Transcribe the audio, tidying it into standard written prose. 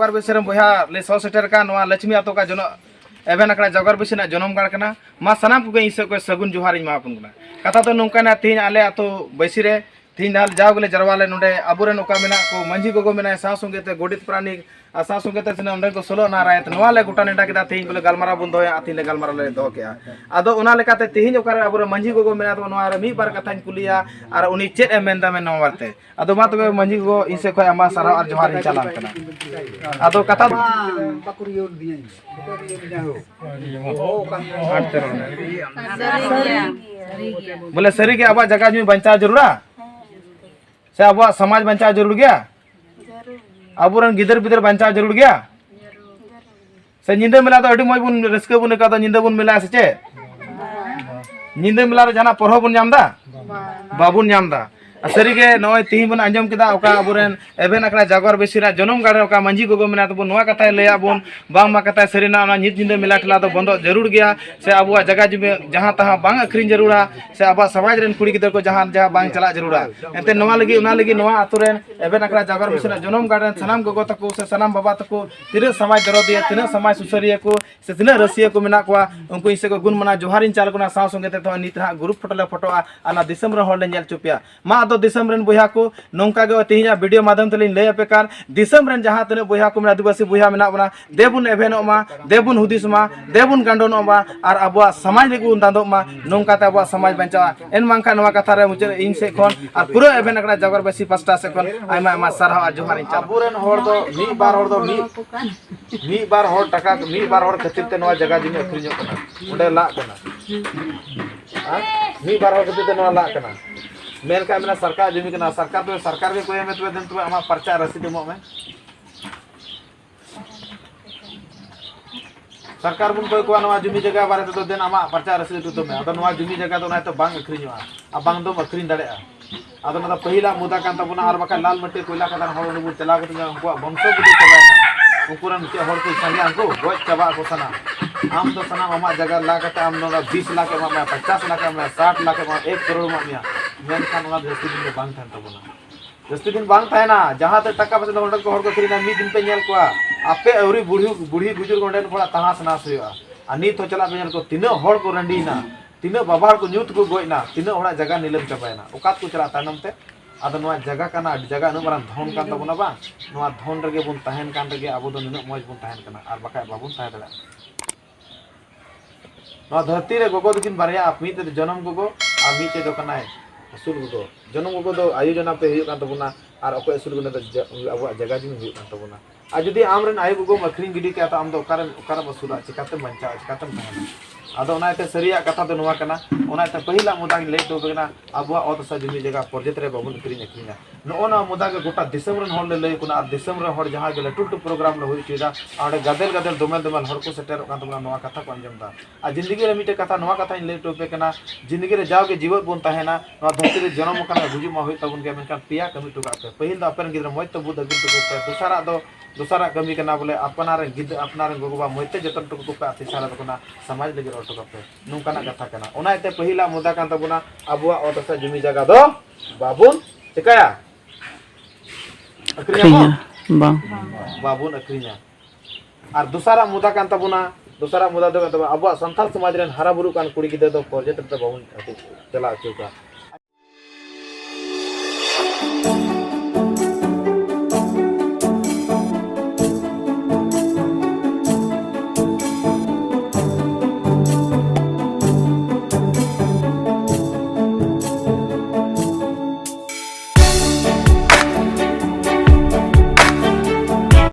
जगवार बेसरम बया ले सौ सेटर का नवा लक्ष्मी आतो का जनो एबेन अकड़ा जगवार बेसना जनम गाड़ कना मा सनाम को इसे को सगुन जोहार मा पुन कना कथा तो नोंकाना तीन आले आतो बैसिरे तीन दाल जागले जरवाले नोडे अबुरेन ओका मेना को मंझी गोगो मेना सा संगे ते गोडित प्राणी सा संगे ते नोडे को सोलो ना रायत नवा ले गुटा नेटा केदा तीन बोले गलमारा बुन दोया आती ले गलमारा ले दो के आदो ओना लेकाते तीन ओका अबुरे मंझी गोगो मेना तो नवा रे मी बार कथान कुलिया और उनी चेत ए मेनदा में नवा वारते आदो मा तबे मंझी गोगो इसे को आमा सारा और जोहार चालान कना आदो कथा बाकुरियो दिया बोले सरी के अब जगह में बंचा जरूरा से अब समाज बंचा जरूर गया अब गिदर पिदर बंचा जरूर गया से निंदा मिला तो अड़ी मज बुन रस्के बुन का तो निंदा बुन मिला से चे निंदा मिला जाना परहो बुन नामदा बाबुन नामदा सरी के नय तीन बन आंजम केदा ओका अबुरेन एबेन अकड़ा जागवार बेसिरा जनम गाड़ ओका मंझी गोगो मेना तो नवा कथा लेया बुन बांग मा कथा सरीना ना नित निंदा मिला ठला तो बंदो जरूर गया से अबुआ जगह जिमे जहां तहां बांग अखरिन जरूरा से अबा समाज रेन कुड़ी गिदर को जहां जहां बांग चला जरूरा एते नवा लगी उना लगी नवा आतुरेन एबेन अकड़ा जागवार बेसिरा जनम गाड़ सनाम गोगो तको से सनाम बाबा तको तिरे समाज दरो दिया तिने समाज सुसरिया को से तिने रसिया को मेना को उनको इसे को गुण मना जोहारिन चाल को ना साव संगे ते तो नित ग्रुप फोटो ले फोटोआ आना दिसम रे होल ले नेल चुपिया मा दो दिसम रेन बुया को नौका गे तीन वीडियो माध्यम तलिन लय पे कार दिसम रेन जहां तने बुया को आदिवासी बुया मेना बना देबुन एभेनो मा देबुन हुदिस मा देबुन गांडोनो मा और अबुआ समाज लेगु दांदो मा नौका ते अबुआ समाज बंचा एन मांका नवा कथा रे मुचे इन से कोन और पूरा एभेन अकड़ा जगरबासी पास्टा से कोन आयमा आयमा सरहा जोहार इन चाबुरेन होर दो मी बार होर दो मी बार होर टका मी बार होर खतिर ते नवा जगह जिने अखरिño कना ओडे ला कना मी बार होर खतिर ते नवा ला कना मेन का मेना सरकार जमी कना सरकार के कोई में तो दिन तो आमा पर्चा रसीद मो में सरकार बुन कोई को नवा जमी जगह बारे तो दिन आमा पर्चा रसीद तो में अदो नवा जमी जगह तो ना तो बांग अखरिño आ बांग दो अखरिñ दाड़े अदो ना पहिला मुदा कान तबना और बका लाल मट्टी कोयला का होर नु चला के उनको वंशो बुद्धि चबायना उनको रन के होर को संगे हमको गोज चबा को सना आम तो सना मामा जगह ला के आम नो 20 लाख में 50 लाख में 60 लाख में 1 करोड़ में मिया मेन खान ना जस्ती दिन बांग थान तबना जस्ती दिन बांग थायना जहां ते टका पैसा होंड को होर को खरीना मी दिन पे नेल को आपे औरी बुढ़ी गुजर गोंडन थोड़ा तहास नास हुआ आ नी तो चला बेन को तीनो होर को रंडीना तीनो बाबार को न्यूत को गोइना तीनो होड़ा जगह नीलम चबायना ओकात को चला तानम ते आदो नवा जगह काना जगह न बरान धन कान तबना बा नवा धन रगे बुन तहन कान रगे आबो दो निनो मौज बुन तहन काना आर बका बाबुन तहन दला नवा धरती रे गोगो दिकिन बारया आपमी ते जन्म गोगो आ मी ते दो कनाय असुल गोगो जन्म गोगो दो आयोजना पे हुई कान तबना आर अको असुल गुना तो आबो जगह जिन हुई कान तबना आ जदी आमरन आयो गोगो मखरिन गिडी के आम दो ओकारे बसुला चिकाते बंचा चिकाते तहन आदो ओनाते सरिया कथा तो नवा कना ओनाते पहिला मुदा ले तो बेना अबुआ ओतसा जमी जगह प्रोजेक्ट रे बाबुन करिन अखिना नोना मुदा के गोटा दिसम रन होल ले कुना दिसम रे होर जहां गेले टुटु प्रोग्राम ले होई चीदा आडे गदल गदल दोमेल हर को सेटर कान तबना नवा कथा को अंजमदा आ जिंदगी रे मिटे कथा नवा कथा ले टोपे कना जिंदगी रे जाओगे जीवन बुन ताहेना नवा धरती रे जन्म कना गुजु मा होई तबुन के मेनका पिया कमी टुका पे पहिल दा अपन गिदर मोय तो बुद अगिन तो दूसरा कमी कना बोले अपनार गिद अपनार गोगोबा मोयते जतन टुकु पे अतिसारा तो कना समाज लगे ऑटो पे नुकाना कथा कना ओनाते पहिला मुदा कान तबुना अबुआ ओतसा जमी जगह दो बाबुन चिकाया अखरिया बाबुन अखरिया और दूसरा मुदा कान तबुना दूसरा मुदा दो अबुआ संथाल समाज रेन हरा बुरु कान कुड़ी गिदर दो प्रोजेक्ट पे बाबुन चला चुका